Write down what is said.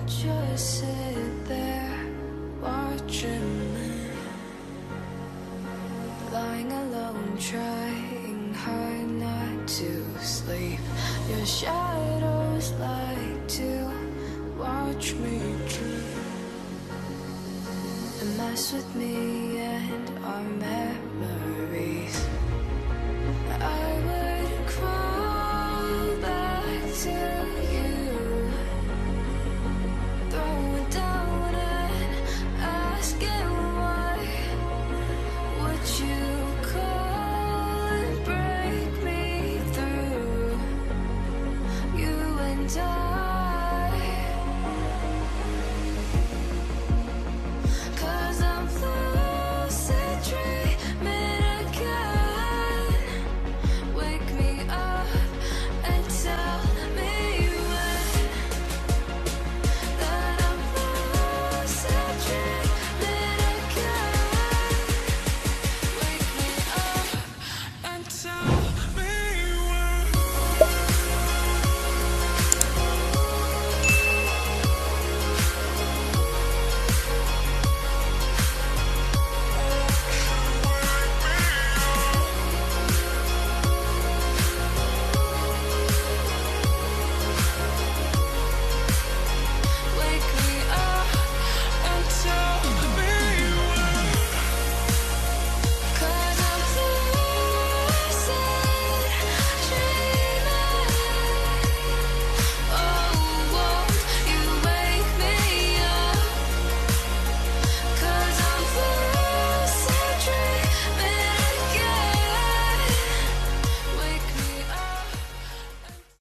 just sit there watching me, lying alone, trying hard not to sleep. Your shadows like to watch me dream and mess with me and our memories.